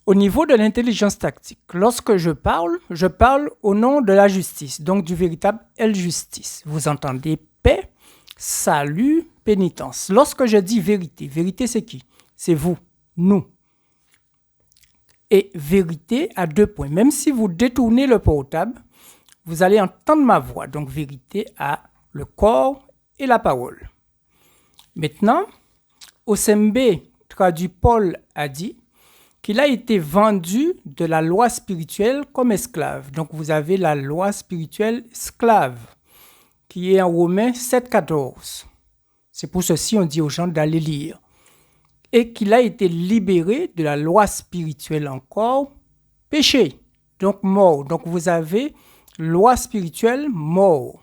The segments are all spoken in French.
Au niveau de l'intelligence tactique, lorsque je parle au nom de la justice, donc du véritable El Justice. Vous entendez paix, salut, pénitence. Lorsque je dis vérité, vérité c'est qui? C'est vous, nous. Et vérité à 2 points. Même si vous détournez le portable, vous allez entendre ma voix. Donc vérité à le corps et la parole. Maintenant, Osembe, traduit Paul, a dit qu'il a été vendu de la loi spirituelle comme esclave. Donc vous avez la loi spirituelle esclave qui est en Romains 7,14. C'est pour ceci on dit aux gens d'aller lire. Et qu'il a été libéré de la loi spirituelle encore, péché, donc mort. Donc vous avez loi spirituelle, mort.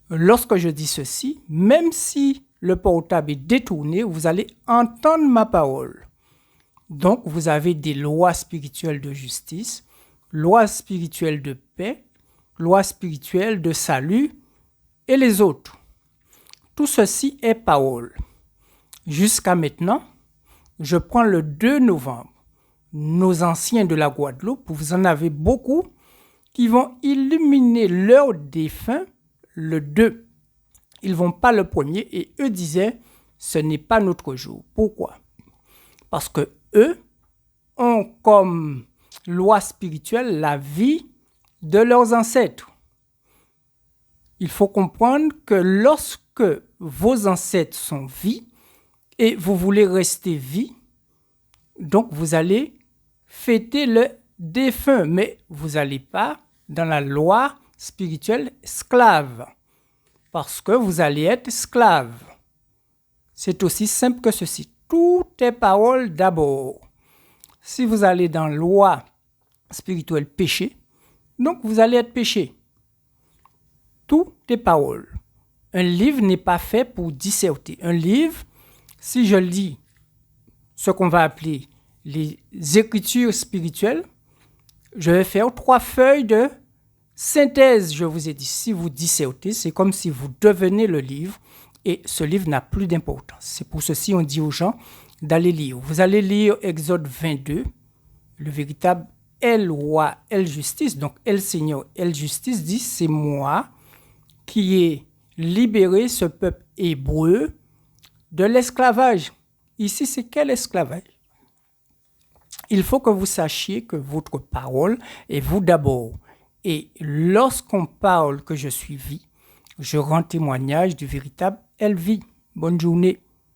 Lorsque je dis ceci, même si le portable est détourné, vous allez entendre ma parole. Donc, vous avez des lois spirituelles de justice, lois spirituelles de paix, lois spirituelles de salut et les autres. Tout ceci est parole. Jusqu'à maintenant, je prends le 2 novembre. Nos anciens de la Guadeloupe, vous en avez beaucoup qui vont illuminer leurs défunts le 2. Ils ne vont pas le 1er et eux disaient, ce n'est pas notre jour. Pourquoi? Parce que eux ont comme loi spirituelle la vie de leurs ancêtres. Il faut comprendre que lorsque vos ancêtres sont vie et vous voulez rester vie, donc vous allez fêter le défunt, mais vous n'allez pas dans la loi spirituelle esclave, parce que vous allez être esclave. C'est aussi simple que ceci. Tout est parole d'abord. Si vous allez dans la loi spirituelle péché, donc vous allez être péché. Tout est parole. Un livre n'est pas fait pour disserter. Un livre, si je lis ce qu'on va appeler les écritures spirituelles, je vais faire 3 feuilles de synthèse. Je vous ai dit, si vous dissertez, c'est comme si vous devenez le livre et ce livre n'a plus d'importance. C'est pour ceci qu'on dit aux gens d'aller lire. Vous allez lire Exode 22, le véritable El Roi, El Justice. Donc, El Seigneur, El Justice dit, c'est moi qui ai libéré ce peuple hébreu de l'esclavage. Ici, c'est quel esclavage? Il faut que vous sachiez que votre parole est vous d'abord. Et lorsqu'on parle que je suis vie, je rends témoignage du véritable El Vie. Bonne journée.